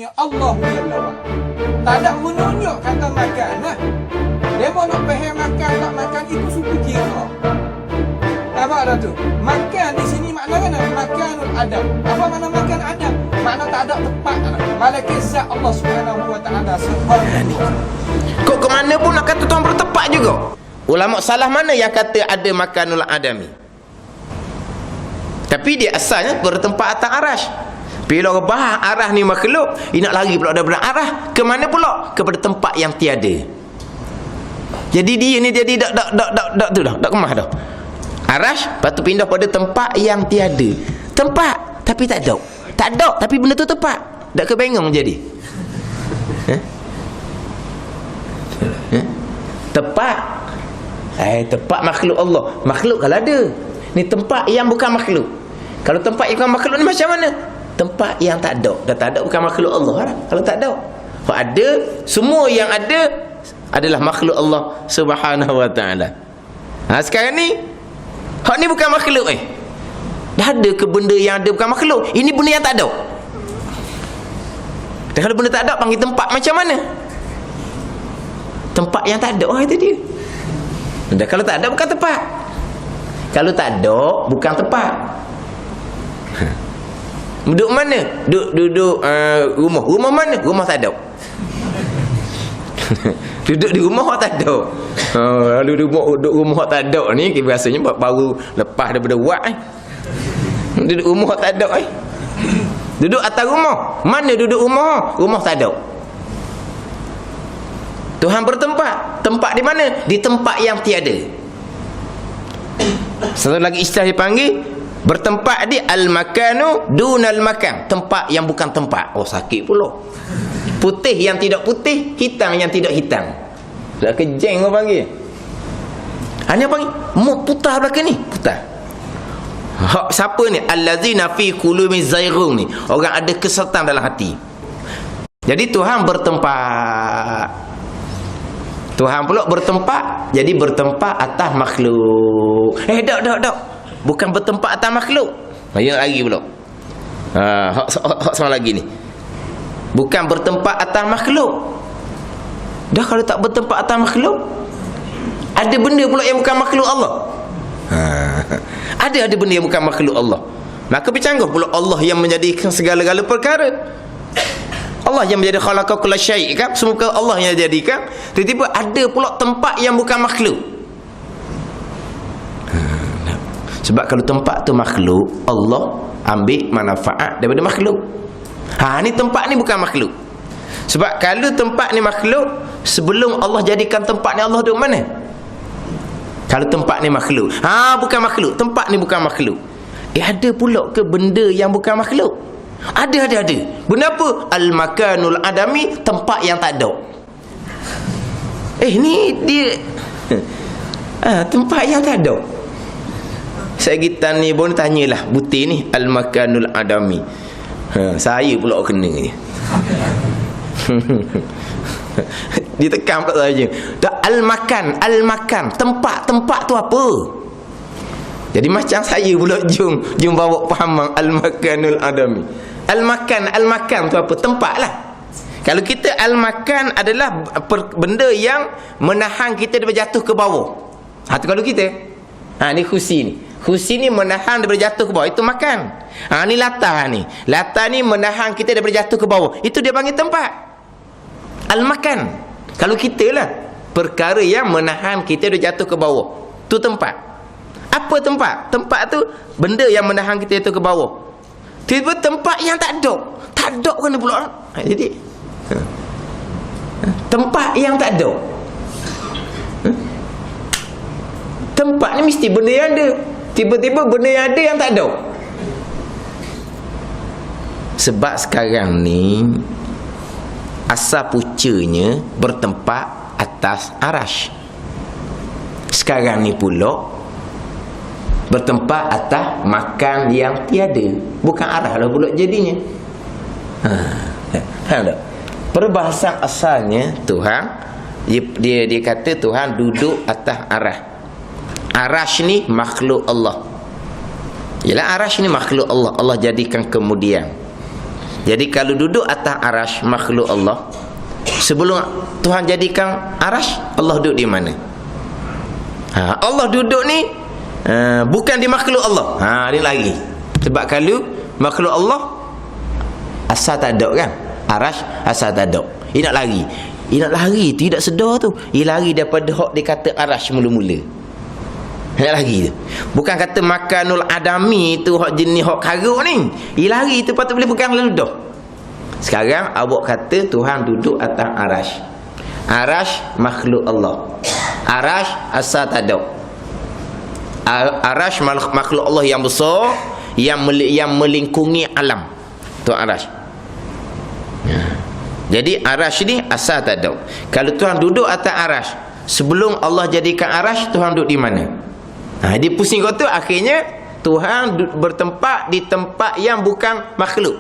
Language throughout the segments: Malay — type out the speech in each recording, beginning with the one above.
hanya Allah Jalla wa'ala. Tak ada menunjuk kata makan lah. Dia mau nak faham makan tak makan itu suku kira. Apa ada tu? Makan di sini makna mana? Makanul adam. Apa makna makan adam? Makna tak ada tempat. Malaikat zat Allah Subhanahu wa taala subhanahu. Kok ke mana pun nak kata Tuhan bertempat juga. Ulama salah mana yang kata ada makanul adami? Tapi dia asalnya bertempat atas arash. Bila orang bahas arah ni makhluk, dia nak lari pula daripada arah ke mana pula? Kepada tempat yang tiada. Jadi dia ni jadi dak tu dah, dak kemah dah. Arash, lepas tu pindah pada tempat yang tiada. Tempat tapi tak ada. Tak ada tapi benda tu tempat. Dak kebengong jadi. Tempat. Tempat makhluk Allah. Makhluk kalau ada. Ni tempat yang bukan makhluk. Kalau tempat yang bukan makhluk ni macam mana? Tempat yang tak ada. Dah tak ada bukan makhluk Allah lah. Kalau tak ada. Kalau ada, semua yang ada adalah makhluk Allah Subhanahu wa taala. Sekarang ni hak ni bukan makhluk Dah ada ke benda yang ada bukan makhluk? Ini benda yang tak ada. Dan kalau benda tak ada panggil tempat macam mana? Tempat yang tak ada. Itu dia. Dan kalau tak ada bukan tempat. Kalau tak ada bukan tempat. Duduk mana? Duduk rumah. Rumah mana? Rumah tak ada. Duduk di rumah tak ada. Lalu duduk rumah tak ada ni biasanya baru lepas daripada buat Duduk rumah tak ada Duduk atas rumah. Mana duduk rumah? Rumah tak ada. Tuhan bertempat. Tempat di mana? Di tempat yang tiada. Satu lagi istilah dipanggil bertempat di al-makanu dunal makan. Tempat yang bukan tempat. Oh sakit pula. Putih yang tidak putih, hitam yang tidak hitam. Dah kejeng orang panggil. Hanya panggil putah belakang ni, putah. Hak siapa ni? Allazina fi qulubi zaighun ni. Orang ada kesetan dalam hati. Jadi Tuhan bertempat. Tuhan pula bertempat, jadi bertempat atas makhluk. Tak. Bukan bertempat atas makhluk. Yang lagi pula. Hak sama lagi ni. Bukan bertempat atas makhluk. Dah kalau tak bertempat atas makhluk, ada benda pula yang bukan makhluk Allah. Ada benda yang bukan makhluk Allah. Maka bercanggah pula Allah yang menjadikan segala-gala perkara. Allah yang menjadi khalaqa kulla syai' kan? Semua Allah yang jadikan. Tiba-tiba ada pula tempat yang bukan makhluk. Sebab kalau tempat tu makhluk, Allah ambil manfaat daripada makhluk. Ni tempat ni bukan makhluk. Sebab kalau tempat ni makhluk, sebelum Allah jadikan tempat ni Allah duduk mana? Kalau tempat ni makhluk, bukan makhluk. Tempat ni bukan makhluk. Ada pula ke benda yang bukan makhluk? Ada. Benda apa? Al-makanul adami, tempat yang tak ada. Ni dia tempat yang tak ada. Saya kita ni pun tanyalah butir ni al-makanul adami. Saya pula kena je. Ditekan pula saja. Al-makan, tempat tu apa? Jadi macam saya pula jom bawa pahaman al-makanul adami. Al-makan tu apa? Tempat lah. Kalau kita al-makan adalah benda yang menahan kita daripada jatuh ke bawah. Tu kalau kita. Ni kursi ni. Kursi ni menahan daripada jatuh ke bawah. Itu makan. Ni latar ni. Latar ni menahan kita daripada jatuh ke bawah. Itu dia panggil tempat. Al-makan. Kalau kita lah, perkara yang menahan kita daripada jatuh ke bawah. Tu tempat. Apa tempat? Tempat tu benda yang menahan kita jatuh ke bawah. Tiba-tiba tempat yang tak ada. Tak ada kena pula. Jadi tempat yang tak ada. Tempat ni mesti benda yang ada. Tiba-tiba benda yang ada yang tak ada. Sebab sekarang ni asal pucanya bertempat atas arash. Sekarang ni pula bertempat atas makan yang tiada. Bukan arah lah pula jadinya. Faham tak? Perbahasan asalnya Tuhan dia kata Tuhan duduk atas arah. Arash ni makhluk Allah. Yalah arash ni makhluk Allah. Allah jadikan kemudian. Jadi kalau duduk atas arash makhluk Allah, sebelum Tuhan jadikan arash, Allah duduk di mana? Allah duduk ni bukan di makhluk Allah. Ni lagi. Sebab kalau makhluk Allah asal tak ada kan? Arash asal tak ada. Ia nak lari. Ia nak lari, tidak sedar tu. Ia lari daripada hak dikata arash mula-mula. Nak lari tu. Bukan kata makanul adami tu hak jenis hak karuk ni. Ia lari tu patut boleh pegang lalu dah. Sekarang awak kata Tuhan duduk atas arash. Arash makhluk Allah. Arash asal tak ada. Arash makhluk Allah yang besar, yang melingkungi alam. Tu arash. Jadi arash ni asal tak ada. Kalau Tuhan duduk atas arash, sebelum Allah jadikan arash, Tuhan duduk di mana? Dia pusing kau tu, akhirnya Tuhan bertempat di tempat yang bukan makhluk.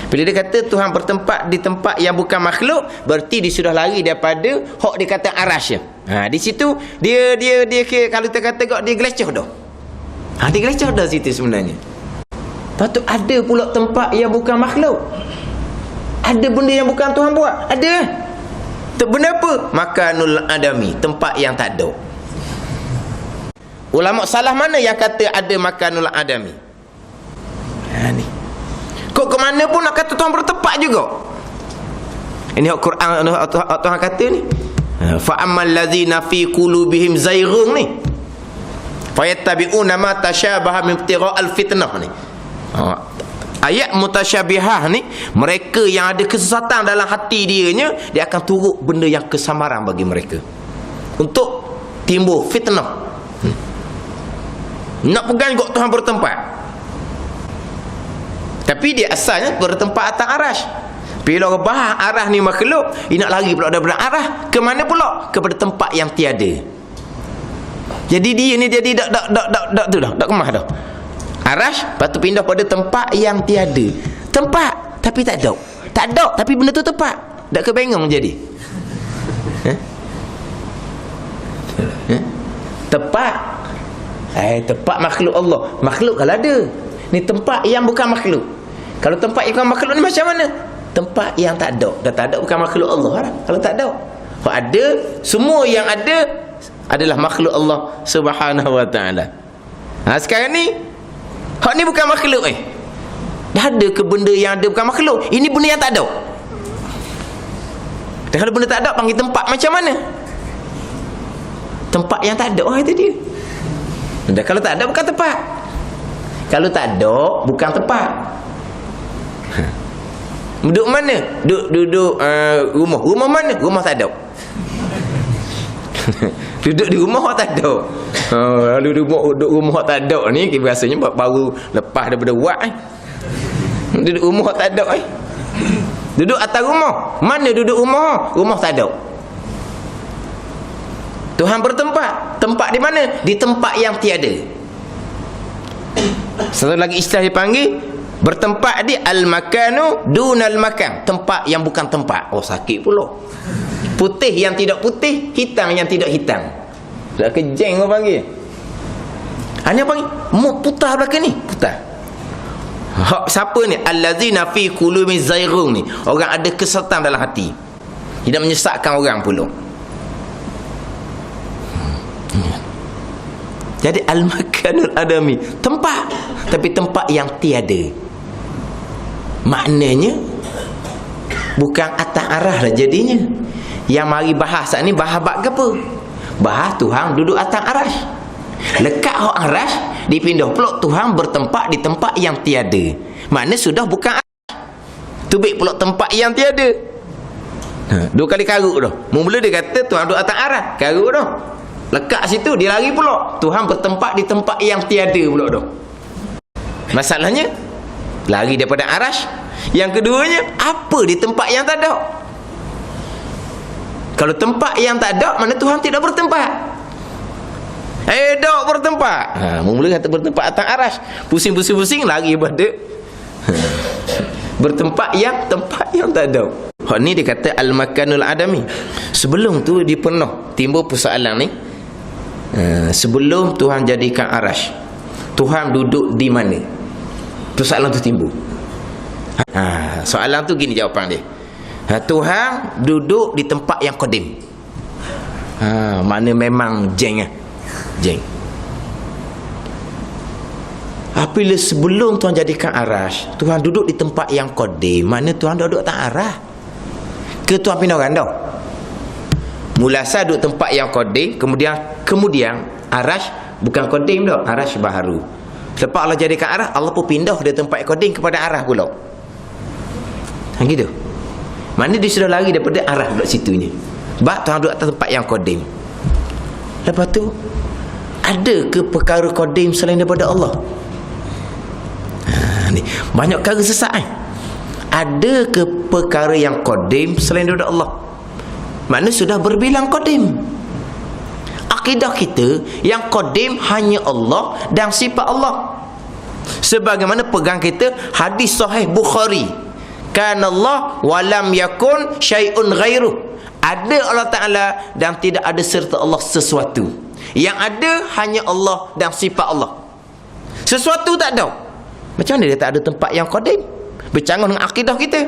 Bila dia kata Tuhan bertempat di tempat yang bukan makhluk, berarti dia sudah lari daripada hak dia kata arash. Di situ dia kalau kita kata kau dia gelecoh dah. Dia gelecoh dah situ sebenarnya. Patut ada pula tempat yang bukan makhluk. Ada benda yang bukan Tuhan buat. Ada. Benda apa? Makanul adami, tempat yang tak ada. Ulama salah mana yang kata ada makanul adami? Ni. Kok ke mana pun nak kata Tuhan bertempat juga. Ini Al-Quran Tuhan kata ni. Fa ammal ladzina fi qulubihim zayghun ni. Fayattabi'una ma tashabaha min ibtigha'al fitnah ni. Ayat mutasyabihah ni, mereka yang ada kesesatan dalam hati dianya, dia akan turut benda yang kesamaran bagi mereka untuk timbul fitnah. Nak pegang juga Tuhan bertempat, tapi dia asalnya bertempat atas arash. Bila orang bahas arah ni makhluk, dia nak lari pula daripada arah ke mana pula? Kepada tempat yang tiada. Jadi dia ni jadi dak kemah dah. Arash, lepas tu pindah pada tempat yang tiada. Tempat, tapi tak ada. Tak ada, tapi benda tu tempat. Tak kebengong jadi. Tempat. Tempat makhluk Allah. Makhluk kalau ada. Ni tempat yang bukan makhluk. Kalau tempat yang bukan makhluk ni macam mana? Tempat yang tak ada. Dah tak ada bukan makhluk Allah lah. Kalau tak ada. Kalau ada, semua yang ada adalah makhluk Allah Subhanahu wa ta'ala. Sekarang ni hak ni bukan makhluk Dah ada ke benda yang ada bukan makhluk? Ini benda yang tak ada. Dan kalau benda tak ada, panggil tempat macam mana? Tempat yang tak ada. Itu dia. Dan kalau tak ada, bukan tempat. Kalau tak ada, bukan tempat. Duduk mana? Duduk rumah. Rumah mana? Rumah tak ada. Duduk di rumah tak ada. Duduk rumah tak ada ni rasanya baru lepas daripada buat Duduk rumah tak ada Duduk atas rumah. Mana duduk rumah? Rumah tak ada. Tuhan bertempat. Tempat di mana? Di tempat yang tiada. Satu lagi istilah dipanggil bertempat di al-makanu dunal makan, tempat yang bukan tempat. Sakit pula. Putih yang tidak putih, hitam yang tidak hitam. Dah kejeng orang panggil. Hanya panggil mau putar belakang ni, putar. Siapa ni? Allazina fi qulubi zayghun ni. Orang ada kesesatan dalam hati. Tidak menyesatkan orang pula. Jadi al-makanul adami, tempat, tapi tempat yang tiada. Maknanya bukan atas arah lah jadinya. Yang mari bahas ni bahas bab apa? Bahas Tuhan duduk atas arash. Lekat hak arash, dipindah pula Tuhan bertempat di tempat yang tiada. Maknanya sudah bukan arash. Tubik pula tempat yang tiada. Dua kali karuk dah. Mula dia kata Tuhan duduk atas arash, karuk dah. Lekat situ dia lari pula. Tuhan bertempat di tempat yang tiada pula dah. Masalahnya lari daripada arash. Yang keduanya, apa di tempat yang tak ada? Kalau tempat yang tak ada, mana Tuhan tidak bertempat. Tak bertempat. Mula kata bertempat atas arash. Pusing-pusing lari pada bertempat yang tempat yang tak ada. Hak ni dia kata al-makanul adami. Sebelum tu dia pernah timbul persoalan ni. Sebelum Tuhan jadikan arash, Tuhan duduk di mana? Persoalan tu timbul. Soalan tu gini jawapan dia. Tuhan duduk di tempat yang qadim. Makna memang jeng lah. Jeng. Apabila sebelum Tuhan jadikan arash, Tuhan duduk di tempat yang qadim, makna Tuhan duduk tak arah. Ke Tuhan pindah randau. Mula saya duduk tempat yang qadim, kemudian arash bukan qadim dah, arash baharu. Lepas Allah jadikan arah, Allah pun pindah dari tempat qadim kepada arah pula. Gitu. Mana dia sudah lari daripada arah duduk situnya. Sebab Tuhan duduk atas tempat yang qadim. Lepas tu, ada ke perkara qadim selain daripada Allah? Ni banyak perkara sesat kan? Ada ke perkara yang qadim selain daripada Allah? Makna sudah berbilang qadim. Akidah kita yang qadim hanya Allah dan sifat Allah. Sebagaimana pegang kita hadis sahih Bukhari, kana Allah wa lam yakun syai'un ghairuh. Ada Allah Ta'ala dan tidak ada serta Allah sesuatu. Yang ada hanya Allah dan sifat Allah. Sesuatu tak ada. Macam mana dia tak ada tempat yang qadim? Bercanggah dengan akidah kita.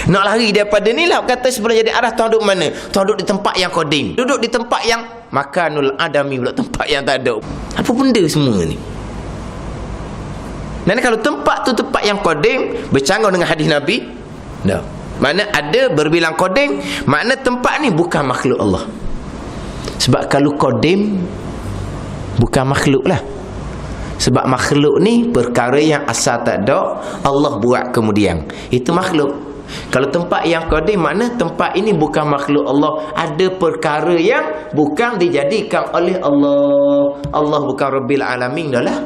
Nak lari daripada ni lah. Kata sebelum jadi arah, Tuhan duduk mana? Tuhan duduk di tempat yang qadim. Duduk di tempat yang makanul adami pula, tempat yang tak ada. Apa benda semua ni? Dan kalau tempat tu tempat yang qadim, bercanggah dengan hadis Nabi, dah. Mana ada berbilang qadim, makna tempat ni bukan makhluk Allah. Sebab kalau qadim bukan makhluk lah. Sebab makhluk ni perkara yang asal tak ada, Allah buat kemudian. Itu makhluk. Kalau tempat yang qadim, makna tempat ini bukan makhluk Allah. Ada perkara yang bukan dijadikan oleh Allah. Allah bukan Rabbil Alamin dah lah.